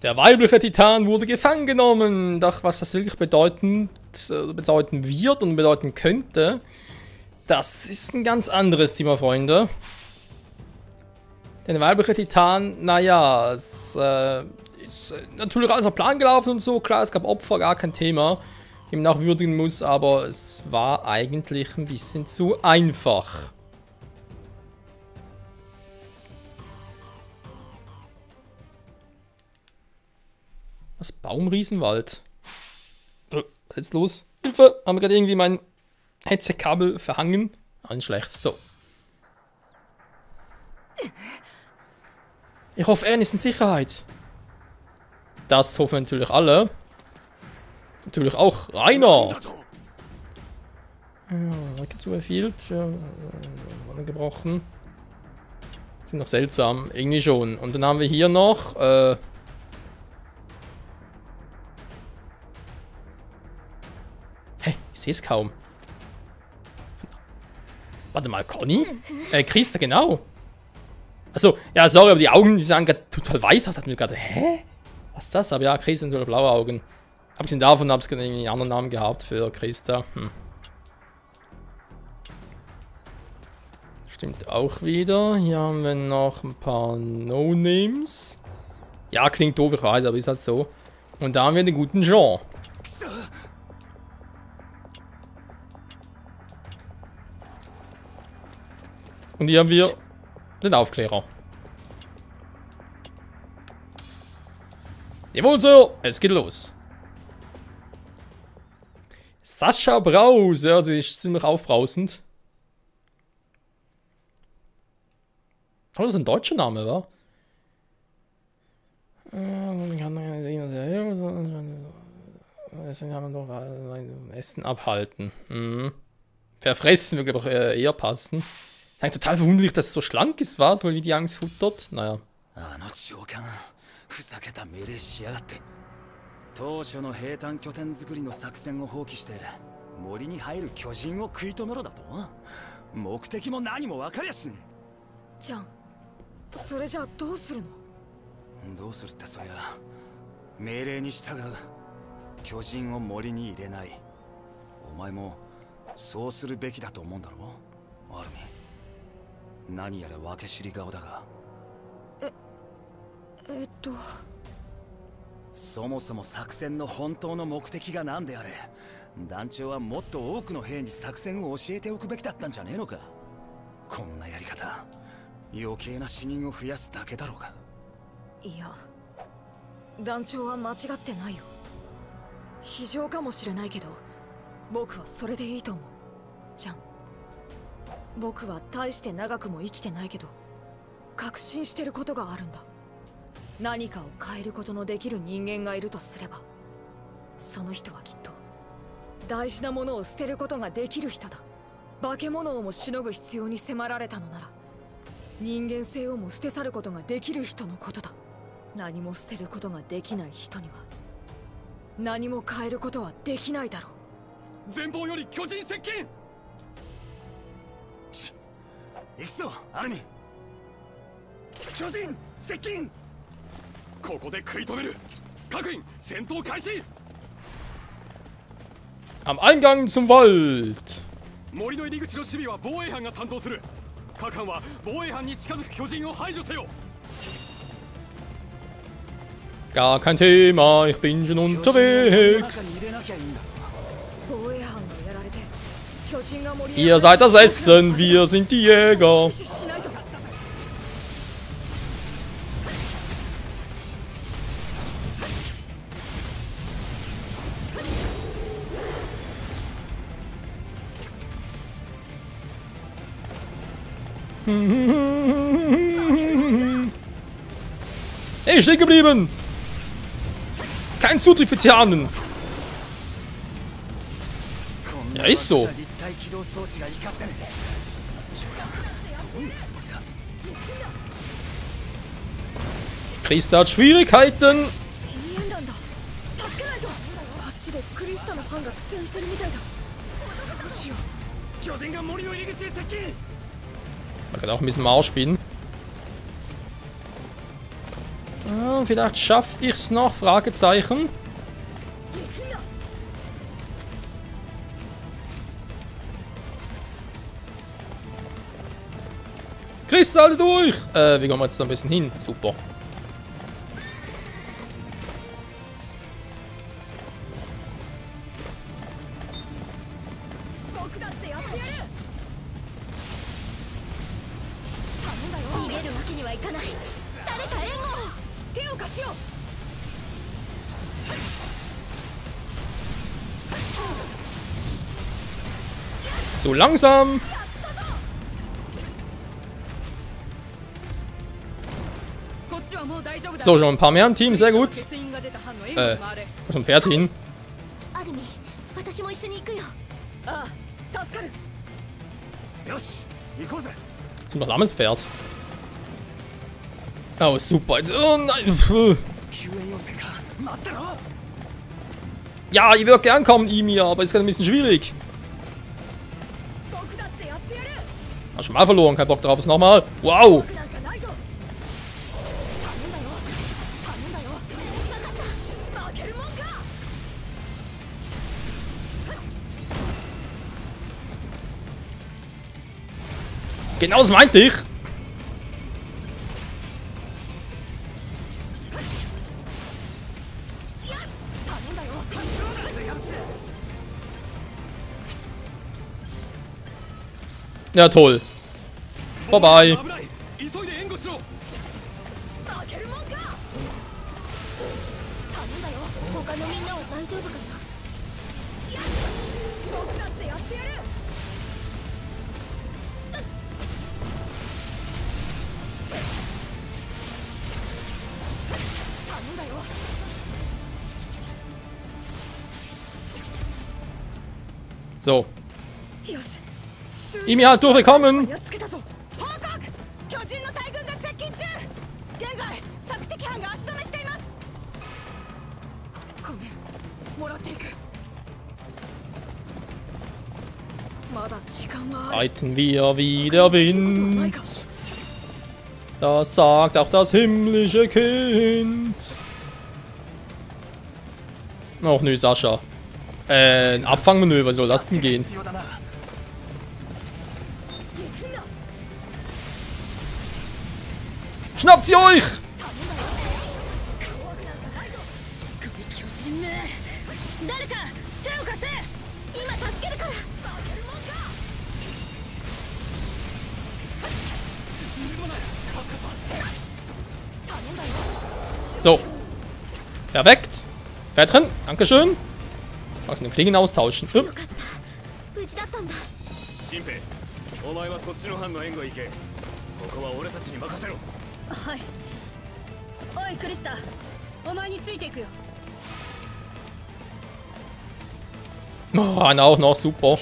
Der weibliche Titan wurde gefangen genommen. Doch was das wirklich bedeuten wird und bedeuten könnte, das ist ein ganz anderes Thema, Freunde. Der weibliche Titan, naja, es ist natürlich alles auf Plan gelaufen und so. Klar, es gab Opfer, gar kein Thema, die man auch würdigen muss, aber es war eigentlich ein bisschen zu einfach. Was? Baumriesenwald? Was ist jetzt los? Hilfe! Haben wir gerade irgendwie mein Headset-Kabel verhangen? Alles schlecht. So. Ich hoffe, er ist in Sicherheit. Das hoffen natürlich alle. Natürlich auch Rainer. Weiter zu erfehlt. Gebrochen. Sind noch seltsam. Irgendwie schon. Und dann haben wir hier noch. Hä? Ich sehe es kaum. Warte mal, Conny? Christa, genau. Achso, ja, sorry, aber die Augen, die sahen gerade total weiß aus. Hat mir gerade, hä? Was ist das? Aber ja, Christa sind blaue Augen. Abgesehen davon habe ich irgendwie einen anderen Namen gehabt für Christa. Stimmt auch wieder. Hier haben wir noch ein paar No-Names. Ja, klingt doof, ich weiß, aber ist halt so. Und da haben wir den guten Jean. Und hier haben wir den Aufklärer. Jawohl, Sir, es geht los. Sascha Braus, ja, sie ist ziemlich aufbrausend. Oh, das ist ein deutscher Name, wa? Deswegen haben wir doch Essen abhalten. Verfressen würde, glaube ich, eher passen. Ist eigentlich total verwunderlich, dass es so schlank ist, war, so wie die Angst futtert. Naja. 当初の兵站拠点作りの作戦を放棄して森に入る巨人を食い止めろだと目的も何も分かりゃしねえじゃんそれじゃあどうするのどうするってそりゃ命令に従う巨人を森に入れないお前もそうするべきだと思うんだろアルミ何やら分け知り顔だがそもそも作戦の本当の目的が何であれ団長はもっと多くの兵に作戦を教えておくべきだったんじゃねえのかこんなやり方余計な死人を増やすだけだろうがいや団長は間違ってないよ非常かもしれないけど僕はそれでいいと思うじゃん僕は大して長くも生きてないけど確信してることがあるんだ何かを変えることのできる人間がいるとすればその人はきっと大事なものを捨てることができる人だ化け物をもしのぐ必要に迫られたのなら人間性をも捨て去ることができる人のことだ何も捨てることができない人には何も変えることはできないだろう前方より巨人接近行くぞアルミ巨人接近ここで食い止める各員戦闘開始 Am Eingang zum Wald. 森の入り口の守備は防衛班が担当する各班は防衛班に近づく巨人を排除せよ Gar kein Thema, ich bin schon unterwegs. Ihr seid das Essen, wir sind die Jäger. Ey, stehen geblieben! Kein Zutritt für Titanen! Ja, ist so. Christa hat Schwierigkeiten! Man kann auch ein bisschen Marsch spielen. Vielleicht schaffe ich es noch, Fragezeichen. Kristalle durch! Wie gehen wir jetzt da ein bisschen hin? Super. Zu langsam! So, schon ein paar mehr im Team, sehr gut. Zum Pferd hin. Sind noch lahmes Pferd. Oh, super. Oh nein. Ja, ich würde gern kommen, Ymir, aber ist gerade ein bisschen schwierig. Hast schon mal verloren, kein Bock drauf, ist nochmal. Wow! Genau das meinte ich. Ja, toll. Vorbei. So. Ymir hat durchgekommen. Reiten wir wie der Wind. Das sagt auch das himmlische Kind. Och nö, Sascha. Ein Abfangmanöver, soll das denn gehen? Schnappt sie euch! So. Perfekt. Wer drin? Dankeschön. Aus den Klingen austauschen. Ja. Oh, einer auch noch, super.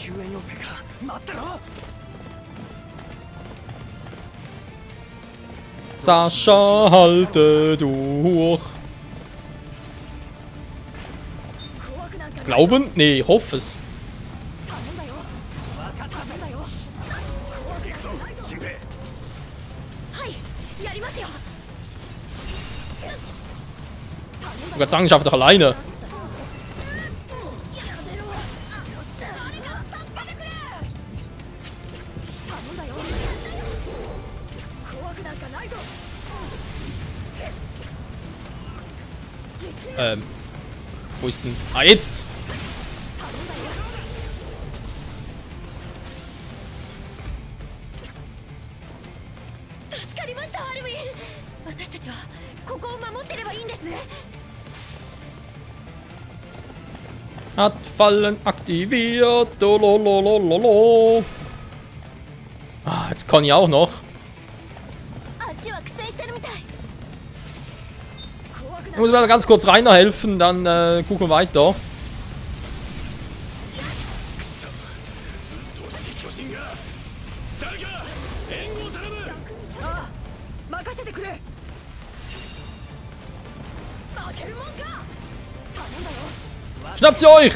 Sascha, halte durch. Glauben? Nee, hoffe es. Ich würde sagen, ich schaffe doch alleine. Wo ist denn? Ah, jetzt! Hat Fallen aktiviert. Lolololololo. Ah, jetzt kann ich auch noch. Ich muss mal ganz kurz Rainer helfen, dann gucken wir weiter. Schnappt sie euch!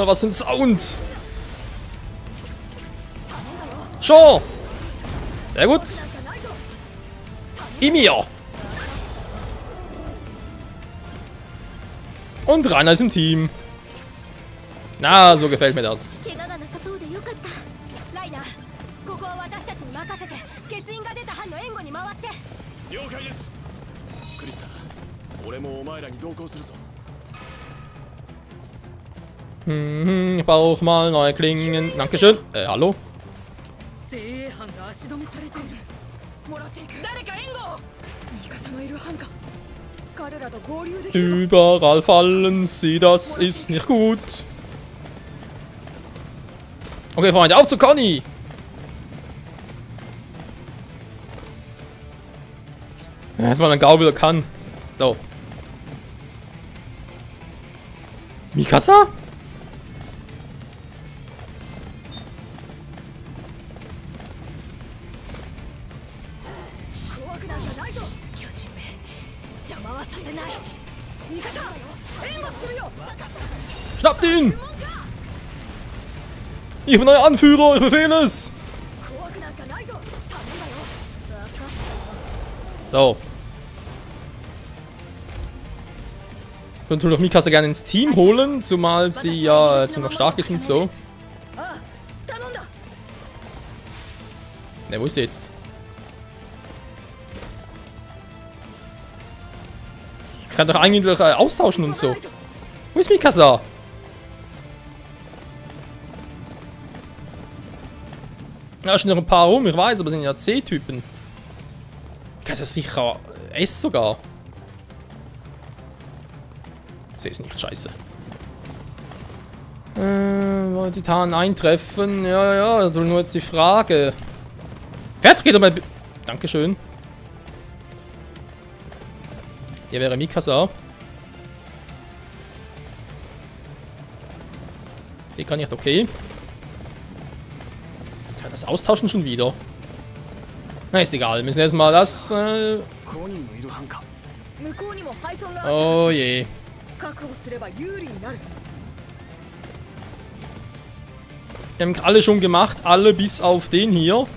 Was für ein Sound! Schon! Sehr gut. Imir! Und Rainer ist im Team. Na, so gefällt mir das. 怪我がなさそうでよかったライナーここは私たちに任せて欠員が出た班の援護に回って。了解です。クリスタ、俺もお前らに同行するぞ。 Ich brauche mal neue Klingen. Dankeschön. Hallo? 精鋭班が足止めされている。もらっていく。誰か援護。ミカサのいる班か。彼らと合流できる。 Überall fallen sie, das ist nicht gut. Okay, Freunde, auf zu Conny! Erstmal ein Gau wieder kann. So. Mikasa? 怖くなんかないぞ。巨人め、邪魔はさせない。ミカサ、援護するよ。 Schnappt ihn! Ich bin euer Anführer, ich befehle es! 怖くなんかないぞ。頼んだよ。わかった。 So. Ich würde natürlich Mikasa gerne ins Team holen, zumal sie ja ziemlich stark ist und so. ああ、頼んだ。 Ne, wo ist die jetzt? Ich kann doch eigentlich austauschen und so. Wo ist Mikasa? Ja, schon noch ein paar rum, ich weiß, aber es sind ja C-Typen. Mikasa ist sicher S sogar. C ist nicht scheiße. Wollen die Titanen eintreffen? Ja, das ist nur jetzt die Frage. Fertig geht er mal. Dankeschön. Hier wäre Mikasa. Die kann nicht, okay. Ja, das Austauschen schon wieder. Na, ist egal. Wir müssen erstmal das. コニーのいる班か。向こうにも配送がある。 Oh je. 確保すれば有利になる。 Die haben alle schon gemacht. Alle bis auf den hier.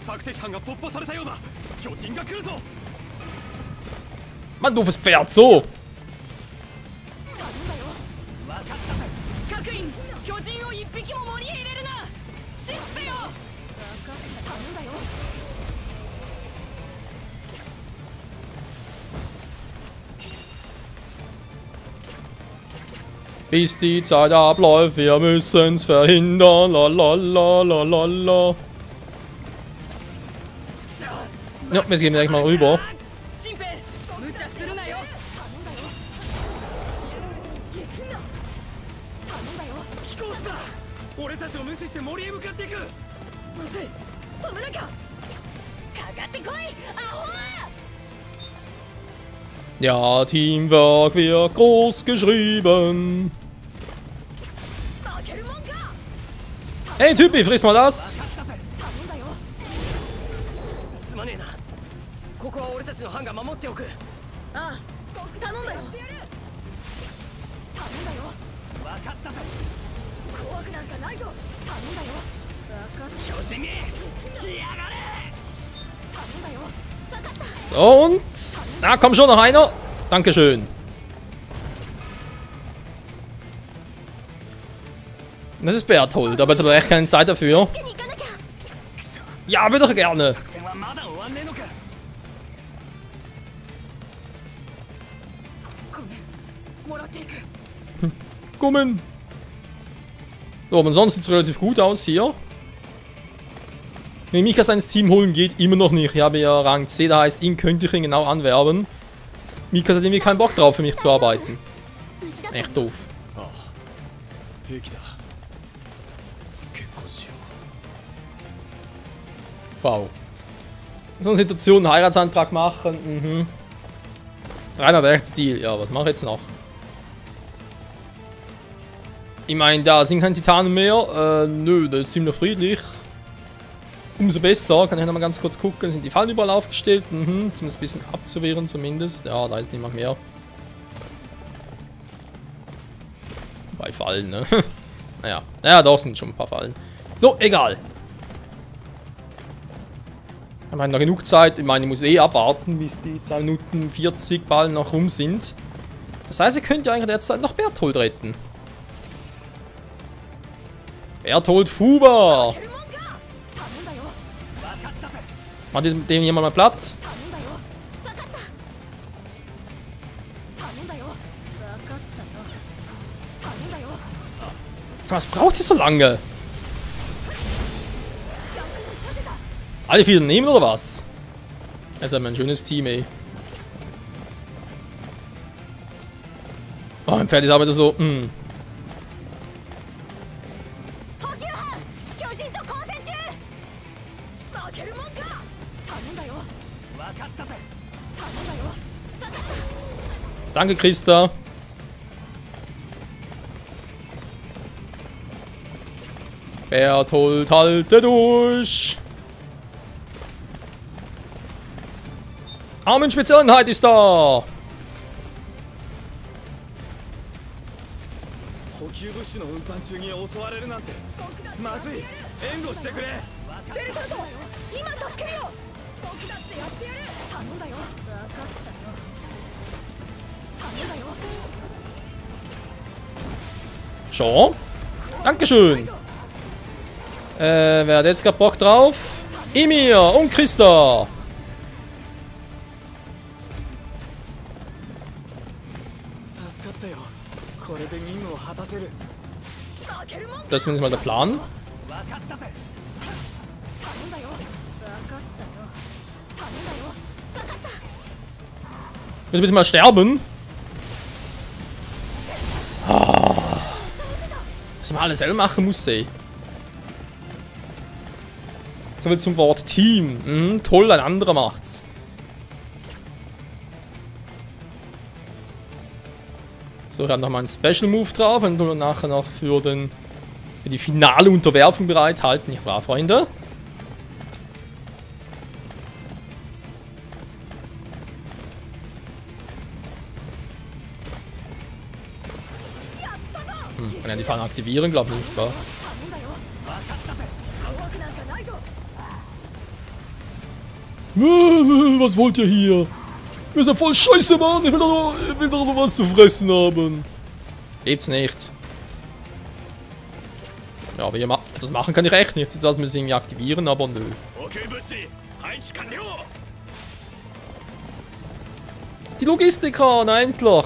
索敵班が突破されたようだ。巨人が来るぞ。 Mann, doofes Pferd. So. 各員、巨人を一匹も森へ入れるな。死せよ。わかった。頼んだよ。 Bis die Zeit abläuft, wir müssen's verhindern. Lalalala. Ja, wir gehen gleich mal rüber. シンペイ、無茶するなよ。飛行士だ。俺たちを無視して森へ向かっていく。まずい、止めなきゃ。かかってこい、アホ。 Ja, Teamwork wird groß geschrieben. Hey Typi, friss mal das. すまねえな。ここは俺たちの班が守っておく。ああ、僕頼んだよ。頼んだよ。分かったぜ。怖くなんかないぞ。頼んだよ。分かった。巨人め、来やがれ。頼んだよ。分かった。 So und... Na, komm schon, noch einer. Dankeschön. Das ist Berthold, aber jetzt habe ich echt keine Zeit dafür. Ja, würde ich gerne. 作戦はまだ終わんねえのか。ごめん。もらっていく。 Kommen. So, aber sonst sieht es relativ gut aus hier. Wenn Mikasa ins Team holen geht, immer noch nicht. Ich habe ja Rang C, da heißt, ihn könnte ich ihn genau anwerben. Mikasa hat irgendwie keinen Bock drauf, für mich zu arbeiten. Echt doof. ああ、平気だ。結婚しよ Wow. In so einer Situation einen Heiratsantrag machen, mhm. Reiner Rechtsstil, ja, was mache ich jetzt noch? Ich meine, da sind keine Titanen mehr. Nö, das ist ziemlich friedlich. Umso besser, kann ich nochmal ganz kurz gucken, sind die Fallen überall aufgestellt, zumindest ein bisschen abzuwehren zumindest. Ja, da ist niemand mehr. Bei Fallen, ne? Naja. Naja, doch sind schon ein paar Fallen. So, egal. Wir haben noch genug Zeit. Ich meine, ich muss eh abwarten, bis die 2 Minuten 40 Ballen noch rum sind. Das heißt, ihr könnt ja eigentlich derzeit noch Berthold retten. Berthold Fuber! Macht den jemand mal platt? Was braucht ihr so lange? Alle 4 nehmen oder was? Das ist ja ein schönes Team, ey. Oh, mein Pferd ist aber so, Danke, Christa. Berthold, halte durch. Armin Spezialeinheit ist da. Schon. Dankeschön. Wer hat jetzt gerade Bock drauf? Emir und Christa. Das ist zumindest mal der Plan. Willst du bitte mal sterben? Was man alles selber machen muss, ey. So viel zum Wort Team. Toll, ein anderer macht's. So, ich habe noch mal einen Special Move drauf und nachher noch für die finale Unterwerfung bereithalten, nicht wahr, Freunde? Kann ja die Fahne aktivieren, glaube ich nicht, wahr? Was wollt ihr hier? Wir sind voll scheiße, Mann. Ich will doch noch was zu fressen haben. Gibt's nicht. Ja, wie ihr das machen kann ich echt nicht. Jetzt müssen wir es irgendwie aktivieren, aber nö. Die Logistiker, na endlich.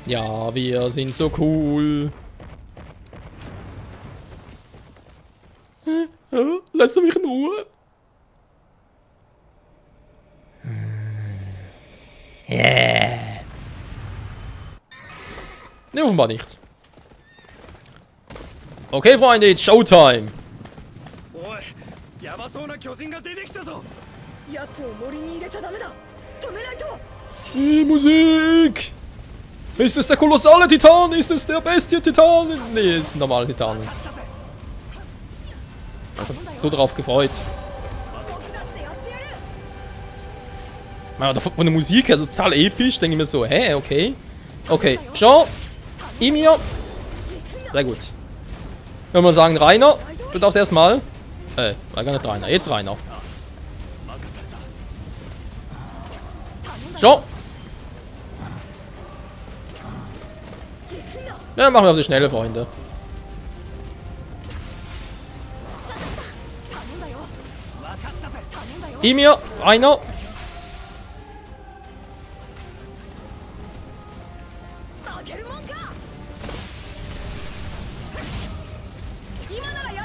Ja, wir sind so cool. Lässt du mich in Ruhe? Yeah. Ne, offenbar nicht. Okay, Freunde, it's Showtime. Musik! Ist es der kolossale Titan? Ist es der Bestie-Titan? Nee, es ist ein normaler Titan. Ich hab so drauf gefreut. Von der Musik her so total episch, denke ich mir so, hä, okay. Okay, schon. Emir. Sehr gut. Ich würde mal sagen, Rainer, du darfst erstmal. War gar nicht Rainer, jetzt Rainer. Schon. Ja, machen wir auf die Schnelle, Freunde. Emir, Rainer.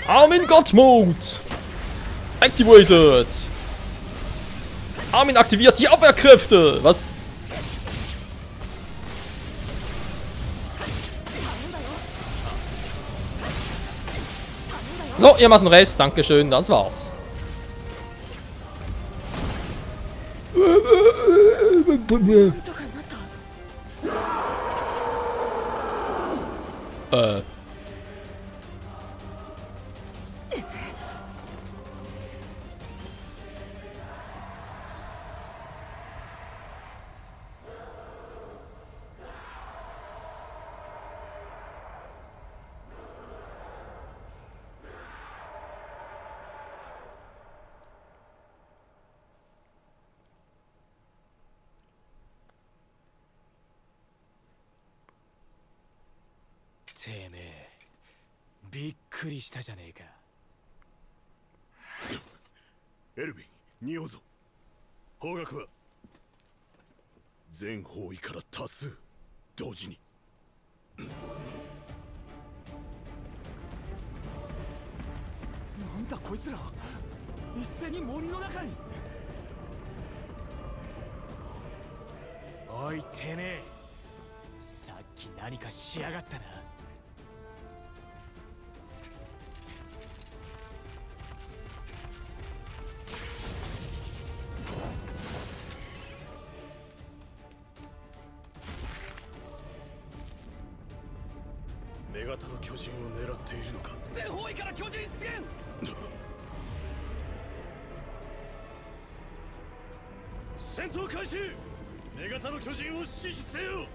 Armin Gottmut. Activated. Armin aktiviert die Abwehrkräfte. Was? So, ihr macht den Rest. Dankeschön, das war's. てめえびっくりしたじゃねえか。エルヴィン、匂うぞ。方角は全方位から多数同時に。なんだこいつら、一斉に森の中に。おいてめえ、さっき何かしやがったな。女型の巨人を狙っているのか。全方位から巨人出現。戦闘開始。女型の巨人を死守せよ。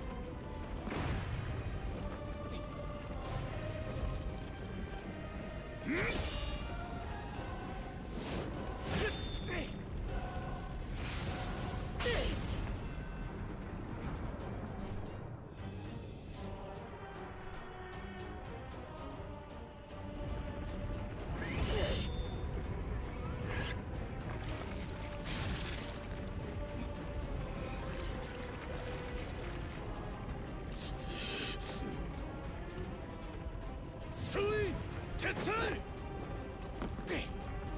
撤退。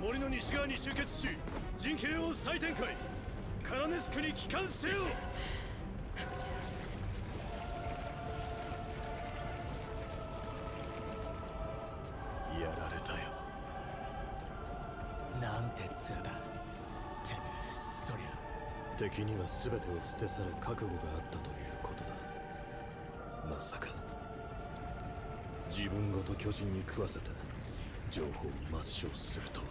森の西側に集結し、陣形を再展開。カラネスクに帰還せよ。やられたよ。なんて面だ。てめえ、そりゃ敵には全てを捨て去る覚悟があったということだ。まさか自分ごと巨人に食わせた情報を抹消するとは。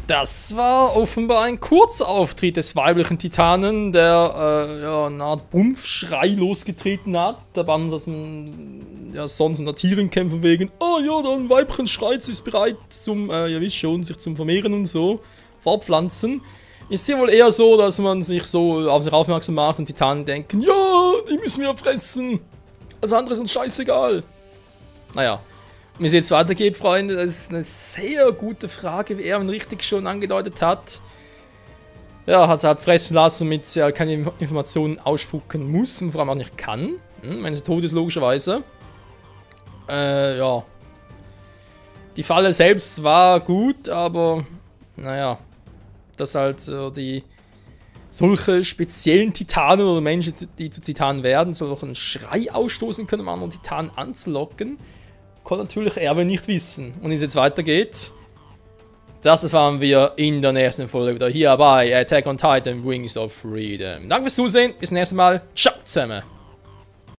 Das war offenbar ein Kurzauftritt des weiblichen Titanen, der ja, eine Art Bumpfschrei losgetreten hat. Da waren das ja, sonst unter Tieren kämpfen wegen, oh ja, da ein Weibchen schreit, sie ist bereit zum, ihr wisst schon, sich zum Vermehren und so, fortpflanzen. Ist ja wohl eher so, dass man sich so auf sich aufmerksam macht und Titanen denken, ja, die müssen wir fressen. Alles andere ist uns scheißegal. Naja. Wie es jetzt weitergeht, Freunde, das ist eine sehr gute Frage, wie Erwin richtig schon angedeutet hat. Ja, hat sie halt fressen lassen, damit sie halt keine Informationen ausspucken muss und vor allem auch nicht kann. Wenn sie tot ist, logischerweise. Ja. Die Falle selbst war gut, aber naja, dass halt die solche speziellen Titanen oder Menschen, die zu Titanen werden, so noch einen Schrei ausstoßen können, um anderen Titanen anzulocken. Kann natürlich Erwin nicht wissen. Und wie es jetzt weitergeht, das erfahren wir in der nächsten Folge wieder hier bei Attack on Titan Wings of Freedom. Danke fürs Zusehen, bis zum nächsten Mal. Ciao zusammen.